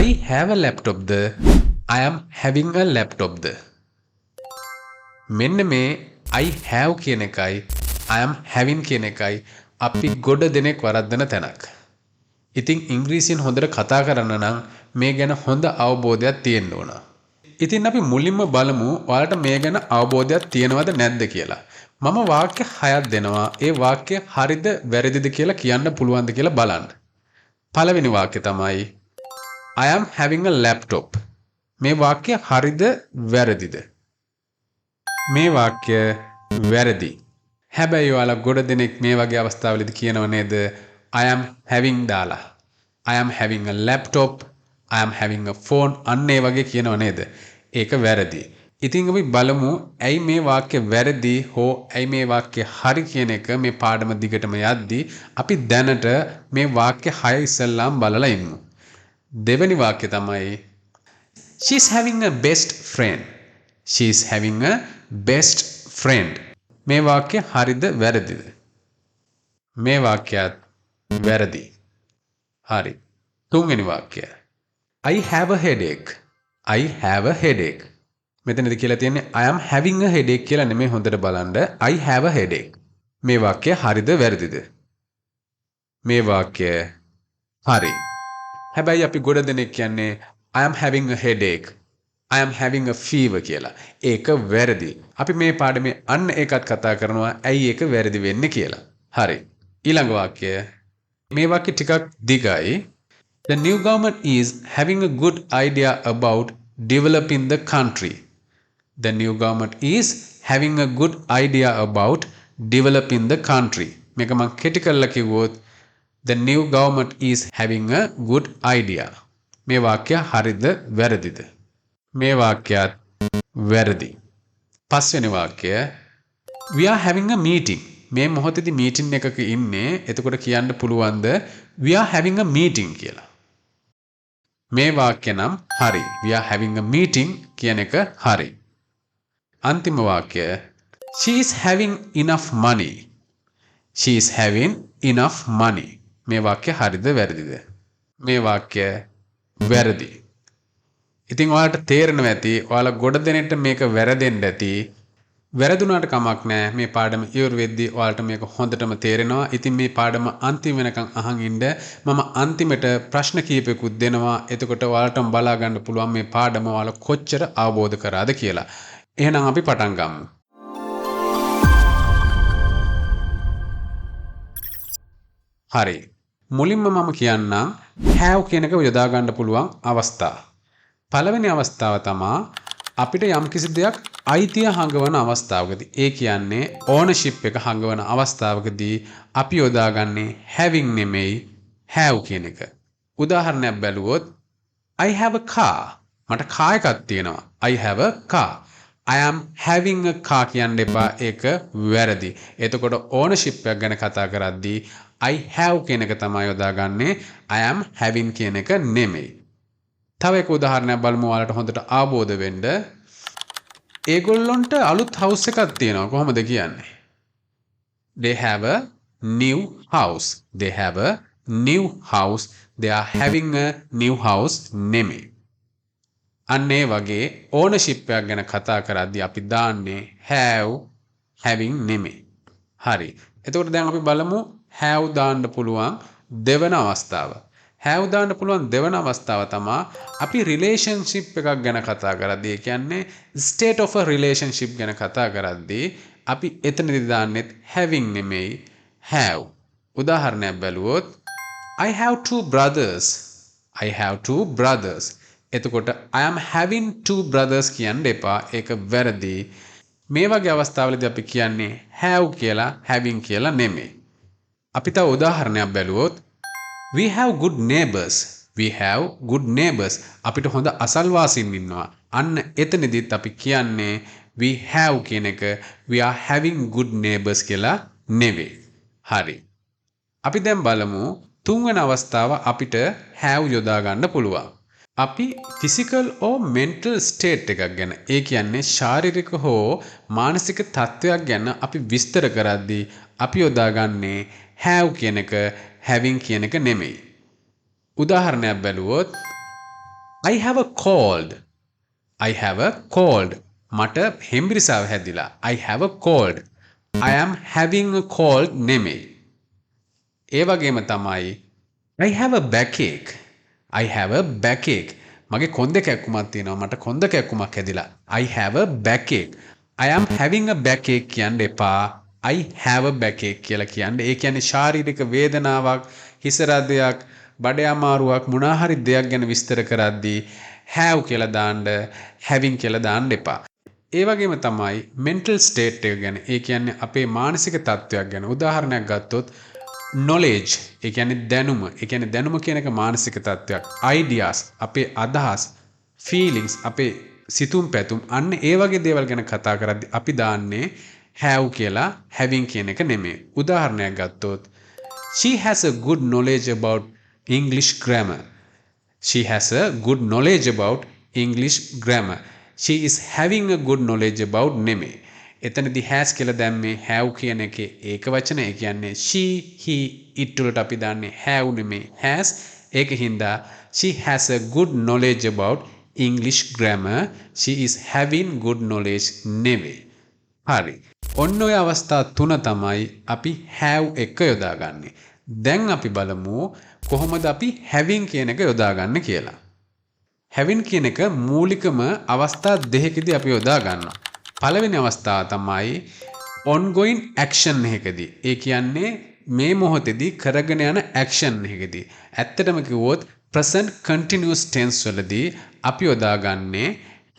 I have a laptop the I am having a laptop ද මෙන්න මේ I have කියන එකයි I am having කියන එකයි අපි ගොඩ දෙනෙක් වරද්දන තැනක්. ඉතින් ඉංග්‍රීසියෙන් හොඳට කතා කරන්න නම් මේ ගැන හොඳ අවබෝධයක් තියෙන්න ඕන. ඉතින් අපි මුලින්ම බලමු ඔයාලට මේ ගැන අවබෝධයක් තියෙනවද නැද්ද කියලා. මම වාක්‍ය 6ක් දෙනවා. ඒ වාක්‍ය හරිද වැරදිද කියලා කියන්න පුළුවන්ද කියලා බලන්න. පළවෙනි වාක්‍ය තමයි I am having a laptop. මේ වාක්‍ය හරිද වැරදිද? මේ වාක්‍ය වැරදි. හැබැයි ඔයාලා ගොඩ දෙනෙක් මේ වගේ අවස්ථාවලදී කියනව නේද I am having දාලා. I am having a laptop. I am having a phone. අන්න ඒ වගේ කියනව නේද? ඒක වැරදි. ඉතින් අපි බලමු ඇයි මේ වාක්‍ය වැරදි හෝ ඇයි මේ වාක්‍ය හරි කියන එක මේ පාඩම දිගටම යද්දී අපි දැනට මේ වාක්‍ය 6 ඉස්සෙල්ලාම බලලා ඉමු. දෙවෙනි වාක්‍ය තමයි She is having a best friend. She is having a best friend. මේ වාක්‍ය හරිද වැරදිද? මේ වාක්‍යත් වැරදි. හරි. තුන්වෙනි වාක්‍යය. I have a headache. I have a headache. මෙතනදී කියලා තියෙන්නේ I am having a headache කියලා නෙමෙයි හොඳට බලන්න. I have a headache. මේ වාක්‍ය හරිද වැරදිද? මේ වාක්‍ය හරි. හැබැයි අපි ගොඩ දෙනෙක් කියන්නේ I am having a headache. I am having a fever කියලා. ඒක වැරදි. අපි මේ පාඩමේ අන්න ඒකත් කතා කරනවා ඇයි ඒක වැරදි වෙන්නේ කියලා. හරි. ඊළඟ වාක්‍යය. මේ වාක්‍ය ටිකක් දිගයි. The new government is having a good idea about developing the country. The new government is having a good idea about developing the country. මේක මම කෙටි කරලා කිව්වොත් The new government is having a good idea. මේ වාක්‍ය හරිද වැරදිද? මේ වාක්‍යත් වැරදි. පස්වෙනි වාක්‍යය We are having a meeting. මේ මොහොතේදී මීටින් එකක ඉන්නේ. එතකොට කියන්න පුළුවන්ද We are having a meeting කියලා. මේ වාක්‍ය නම් හරි. We are having a meeting කියන එක හරි. අන්තිම වාක්‍ය She is having enough money. She is having enough money. මේ වාක්‍ය හරිද වැරදිද? මේ වාක්‍ය වැරදි. ඉතින් ඔයාලට තේරෙනවා ඇති ඔයාලා ගොඩ දෙනෙක්ට මේක වැරදෙන්න ඇති. වැරදුනාට කමක් නැහැ. මේ පාඩම ඉවර වෙද්දී ඔයාලට මේක හොඳටම තේරෙනවා. ඉතින් මේ පාඩම අන්තිම වෙනකන් අහන් ඉන්න. මම අන්තිමට ප්‍රශ්න කීපයකුත් දෙනවා. එතකොට ඔයාලටම බලා ගන්න පුළුවන් මේ පාඩම ඔයාලා කොච්චර අවබෝධ කරාද කියලා. එහෙනම් අපි පටන් ගමු. හරි. මුලින්ම මම කියන්නම් have කියන එක යොදා ගන්න පුළුවන් අවස්ථා. පළවෙනි අවස්ථාව තමයි අපිට යම්කිසි දෙයක් අයිතිය හංගවන අවස්ථාවකදී ඒ කියන්නේ ඕනර්ෂිප් එක හංගවන අවස්ථාවකදී අපි යොදාගන්නේ having නෙමෙයි have කියන එක. උදාහරණයක් බැලුවොත් I have a car. මට කාර් එකක් තියෙනවා. I have a car. I am having a car කියන්න එපා. ඒක වැරදි. එතකොට ඕනර්ෂිප් එක ගැන කතා කරද්දී I have කියන එක තමයි යොදාගන්නේ. I am having කියන එක නෙමෙයි. තව එක උදාහරණයක් බලමු ඔයාලට හොඳට අවබෝධ වෙන්න. ඒගොල්ලොන්ට අලුත් හවුස් එකක් තියෙනවා. කොහොමද කියන්නේ? They have a new house. They have a new house. They are having a new house නෙමෙයි. අන්න ඒ වගේ ඕනර්ෂිප් එකක් ගැන කතා කරද්දී අපි දාන්නේ have having නෙමෙයි. හරි. එතකොට දැන් අපි බලමු have දාන්න පුළුවන් දෙවන අවස්ථාව. have දාන්න පුළුවන් දෙවන අවස්ථාව තමයි අපි relationship එකක් ගැන කතා කරද්දී ඒ කියන්නේ state of a relationship ගැන කතා කරද්දී අපි එතනදී දාන්නේ having නෙමෙයි have. උදාහරණයක් බැලුවොත් I have two brothers. I have two brothers. එතකොට I am having two brothers කියන්න එපා. ඒක වැරදි. මේ වගේ අවස්ථාවලදී අපි කියන්නේ have කියලා having කියලා නෙමෙයි. අපි තව උදාහරණයක් බැලුවොත් We have good neighbors. We have good neighbors. අපිට හොඳ අසල්වාසීන් ඉන්නවා. අන්න එතනදිත් අපි කියන්නේ we have කියන එක we are having good neighbors කියලා නෙවෙයි. හරි. අපි දැන් බලමු තුන්වෙනි අවස්ථාව අපිට have යොදා ගන්න පුළුවන්. අපි physical or mental state එකක් ගැන ඒ කියන්නේ ශාරීරික හෝ මානසික තත්ත්වයක් ගැන අපි විස්තර කරද්දී අපි යොදාගන්නේ have කියන එක having කියන එක නෙමෙයි. උදාහරණයක් බැලුවොත් I have a cold. I have a cold. මට හෙම්බිරිසාව හැදිලා. I have a cold. I am having a cold නෙමෙයි. ඒ වගේම තමයි I have a backache. I have a backache. මගේ කොන්ද කැක්කුමක් තියෙනවා. මට කොන්ද කැක්කුමක් හැදිලා. I have a backache. I am having a backache කියන්න එපා. I have a backache කියලා කියන්න. ඒ කියන්නේ ශාරීරික වේදනාවක්, හිස රදයක්, බඩේ අමාරුවක් මොනවා හරි දෙයක් ගැන විස්තර කරද්දී have කියලා දාන්න, having කියලා දාන්න එපා. ඒ වගේම තමයි mental state එක ගැන. ඒ කියන්නේ අපේ මානසික තත්ත්වයක් ගැන උදාහරණයක් ගත්තොත් knowledge ඒ කියන්නේ දැනුම. ඒ කියන්නේ දැනුම කියන එක මානසික තත්ත්වයක්. ideas අපේ අදහස්, feelings අපේ සිතුම් පැතුම් අන්න ඒ වගේ දේවල් ගැන කතා කරද්දී අපි දාන්නේ have කියලා having කියන එක නෙමෙයි. උදාහරණයක් ගත්තොත් she has a good knowledge about English grammar. She has a good knowledge about English grammar. She is having a good knowledge about නෙමෙයි. එතනදී has කියලා දැම්මේ have කියන එකේ ඒක වචන. ඒ කියන්නේ she, he, it වලට අපි දාන්නේ have නෙමෙයි has. ඒකින්ද she has a good knowledge about English grammar. She is having good knowledge නෙමෙයි. හරි. ඔන්න ඔය අවස්ථා තුන තමයි අපි have එක යොදාගන්නේ. දැන් අපි බලමු කොහොමද අපි having කියන එක යොදාගන්නේ කියලා. having කියන එක මූලිකම අවස්ථා දෙකකදී අපි යොදා ගන්නවා. පළවෙනි අවස්ථාව තමයි ongoing action එකකදී. ඒ කියන්නේ මේ මොහොතේදී කරගෙන යන action එකකදී. ඇත්තටම කිව්වොත් present continuous tense වලදී අපි යොදාගන්නේ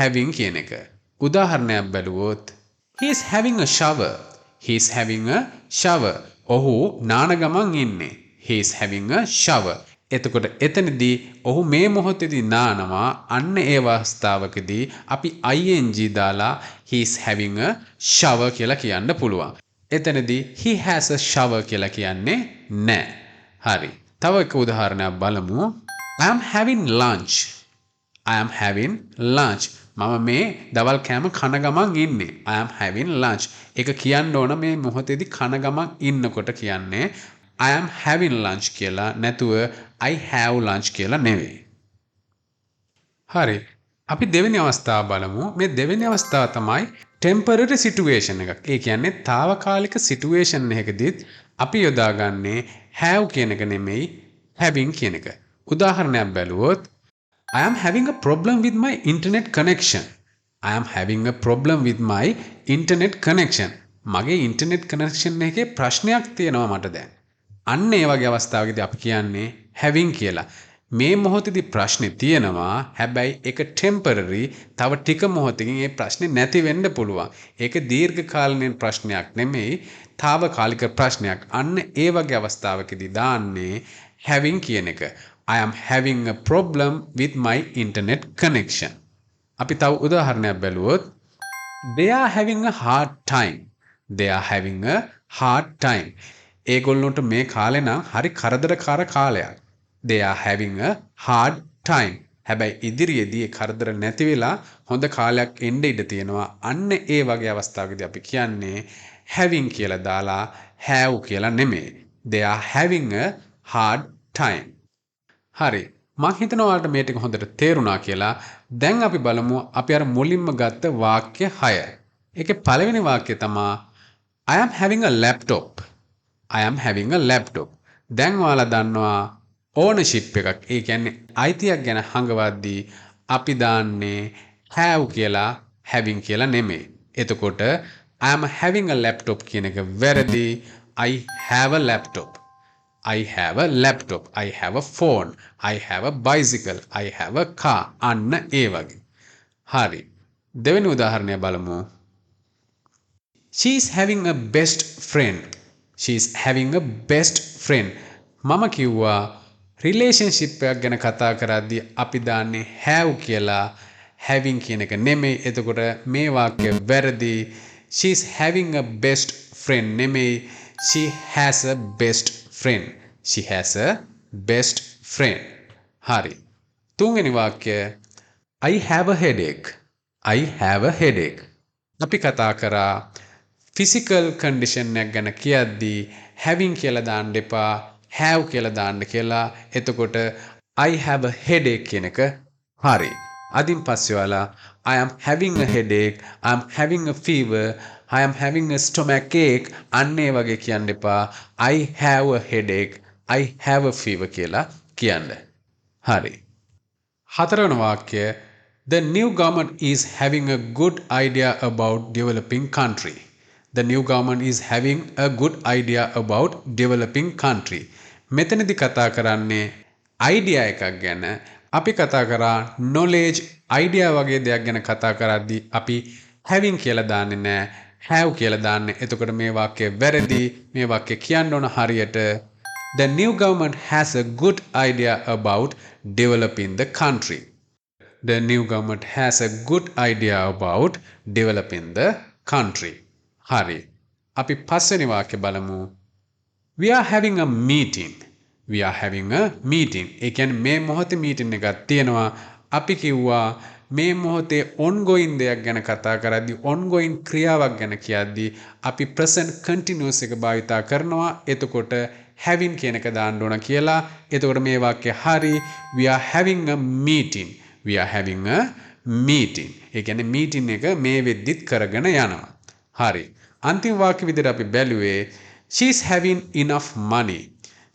having කියන එක. උදාහරණයක් බැලුවොත් he is having a shower. He is having a shower. ඔහු නාන ගමන් ඉන්නේ. He is having a shower. එතකොට එතනදී ඔහු මේ මොහොතේදී නානවා. අන්න ඒ අවස්ථාවකදී අපි ing දාලා he is having a shower කියලා කියන්න පුළුවන්. එතනදී he has a shower කියලා කියන්නේ නැහැ. හරි. තව එක උදාහරණයක් බලමු. I am having lunch. I am having lunch. මම මේ දවල් කෑම කන ගමන් ඉන්නේ. I am having lunch. ඒක කියන්න ඕන මේ මොහොතේදී කන ගමන් ඉන්නකොට කියන්නේ I am having lunch කියලා නැතුව I have lunch කියලා නෙවෙයි. හරි. අපි දෙවෙනි අවස්ථාව බලමු. මේ දෙවෙනි අවස්ථාව තමයි temporary situation එකක්. ඒ කියන්නේ తాවකාලික situation එකකදීත් අපි යොදාගන්නේ have කියන එක නෙමෙයි having කියන එක. උදාහරණයක් බැලුවොත් I am having a problem with my internet connection. I am having a problem with my internet connection. මගේ internet connection එකේ ප්‍රශ්නයක් තියෙනවා මට දැන්. අන්න ඒ වගේ අවස්ථාවකදී අපි කියන්නේ having කියලා. මේ මොහොතේදී ප්‍රශ්නේ තියෙනවා. හැබැයි ඒක temporary. තව ටික මොහොතකින් ඒ ප්‍රශ්නේ නැති වෙන්න පුළුවන්. ඒක දීර්ඝකාලීන ප්‍රශ්නයක් නෙමෙයි. తాවකාලික ප්‍රශ්නයක්. අන්න ඒ වගේ අවස්ථාවකදී දාන්නේ having කියන එක. I am having a problem with my internet connection. අපි තව උදාහරණයක් බැලුවොත් they are having a hard time. They are having a hard time. ඒගොල්ලොන්ට මේ කාලේ නම් හරි කරදරකාර කාලයක්. They are having a hard time. හැබැයි ඉදිරියේදී ඒ කරදර නැති වෙලා හොඳ කාලයක් එන්න ඉඩ තියෙනවා. අන්න ඒ වගේ අවස්ථාවකදී අපි කියන්නේ having කියලා දාලා have කියලා නෙමෙයි. They are having a hard time. හරි. මම හිතනවා ඔයාලට මේ ටික හොඳට තේරුණා කියලා. දැන් අපි බලමු අපි අර මුලින්ම ගත්ත වාක්‍ය 6. ඒකේ පළවෙනි වාක්‍යය තමයි I am having a laptop. I am having a laptop. දැන් ඔයාලා දන්නවා ownership එකක්. ඒ කියන්නේ අයිතියක් ගැන හංගවද්දී අපි දාන්නේ have කියලා having කියලා නෙමෙයි. එතකොට I am having a laptop කියන එක වැරදි. I have a laptop. I have a laptop. I have a phone. I have a bicycle. I have a car. අන්න ඒ වගේ. හරි. දෙවෙනි උදාහරණය බලමු. She is having a best friend. She is having a best friend. මම කිව්වා relationship එකක් ගැන කතා කරද්දී අපි දාන්නේ have කියලා having කියන එක නෙමෙයි. එතකොට මේ වාක්‍යය වැරදි. She is having a best friend නෙමෙයි. She has a best friend. She has a best friend. හරි. තුන්වෙනි වාක්‍යය I have a headache. I have a headache. අපි කතා කරා physical condition එක ගැන කියද්දී having කියලා දාන්න එපා have කියලා දාන්න කියලා. එතකොට I have a headache කියන එක හරි. අදින් පස්සේ ඔයාලා I am having a headache, I am having a fever, I am having a stomach ache අන්න ඒ වගේ කියන්න එපා. I have a headache, I have a fever කියලා කියන්න. හරි. හතරවන වාක්‍ය The new government is having a good idea about developing country. The new government is having a good idea about developing country. මෙතනදි කතා කරන්නේ idea එකක් ගැන. අපි කතා කරා knowledge idea වගේ දෙයක් ගැන කතා කරද්දී අපි having කියලා දාන්නේ නැහැ. have කියලා දාන්නේ. එතකොට මේ වාක්‍යය වැරදි. මේ වාක්‍ය කියන්න ඕන හරියට The new government has a good idea about developing the country. The new government has a good idea about developing the country. හරි. අපි පස්වෙනි වාක්‍ය බලමු. We are having a meeting. We are having a meeting. ඒ කියන්නේ මේ මොහොතේ meeting එකක් තියෙනවා. අපි කිව්වා මේ මොහොතේ ongoing දෙයක් ගැන කතා කරද්දී ongoing ක්‍රියාවක් ගැන කියද්දී අපි present continuous එක භාවිතා කරනවා. එතකොට having කියන එක දාන්න ඕන කියලා. එතකොට මේ වාක්‍ය හරි. We are having a meeting. We are having a meeting. ඒ කියන්නේ meeting එක මේ වෙද්දිත් කරගෙන යනවා. හරි. අන්තිම වාක්‍ය විදිහට අපි බැලුවේ she's having enough money.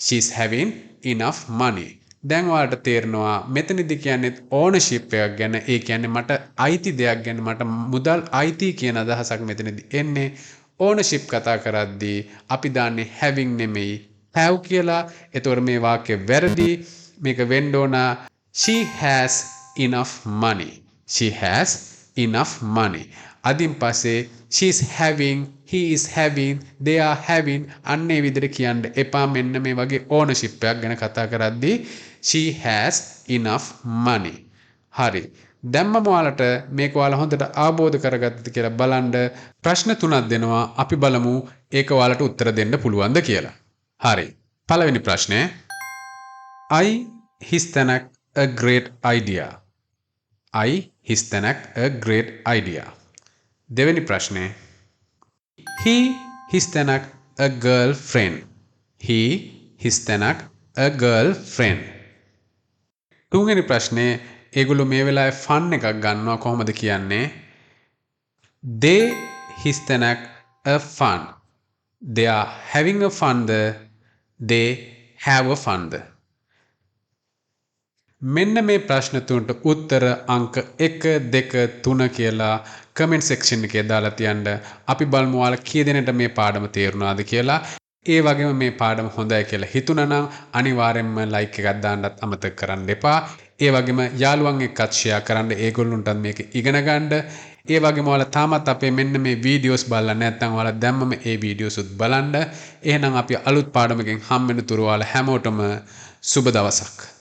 She's having enough money. දැන් ඔයාලට තේරෙනවා මෙතනදි කියන්නේ ownership එකක් ගැන. ඒ කියන්නේ මට අයිති දෙයක් ගැන මට මුදල් අයිති කියන අදහසක් මෙතනදි එන්නේ. ownership කතා කරද්දී අපි දාන්නේ having නෙමෙයි have කියලා. එතකොට මේ වාක්‍ය වැරදි. මේක වෙන්න ඕන she has enough money. She has enough money. අදින් පස්සේ she is having, he is having, they are having අන්නේ විදිහට කියන්න එපා. මෙන්න මේ වගේ ownership එකක් ගැන කතා කරද්දී she has enough money. හරි. දැන් මම ඔයාලට මේක ඔයාලා හොඳට අවබෝධ කරගත්තද කියලා බලන්න ප්‍රශ්න තුනක් දෙනවා. අපි බලමු ඒක ඔයාලට උත්තර දෙන්න පුළුවන්ද කියලා. හරි. පළවෙනි ප්‍රශ්නය I his තැනක් a great idea. I his තැනක් a great idea. දෙවෙනි ප්‍රශ්නය he his තැනක් a girlfriend. He his තැනක් a girlfriend. තුන්වෙනි ප්‍රශ්නේ ඒගොල්ලෝ මේ වෙලාවේ fun එකක් ගන්නවා. කොහොමද කියන්නේ? they his තැනක් a fun. They are having a fun. They have a fun. මෙන්න මේ ප්‍රශ්න තුනට උත්තර අංක 1 2 3 කියලා කමෙන්ට් සෙක්ෂන් එකේ දාලා තියන්න. අපි බලමු ඔයාලා කී දෙනෙක්ට මේ පාඩම තේරුණාද කියලා. ඒ වගේම මේ පාඩම හොඳයි කියලා හිතුණා නම් අනිවාර්යෙන්ම ලයික් එකක් දාන්නත් අමතක කරන්න එපා. ඒ වගේම යාළුවන් එක්කත් ෂෙයා කරන්න. ඒගොල්ලන්ටත් මේක ඉගෙන ගන්න. ඒ වගේම ඔයාලා තාමත් අපේ මෙන්න මේ වීඩියෝස් බලලා නැත්නම් ඔයාලා දැම්මම ඒ වීඩියෝස් උත් බලන්න. එහෙනම් අපි අලුත් පාඩමකින් හම්බ වෙන තුරු ඔයාලා හැමෝටම සුබ දවසක්.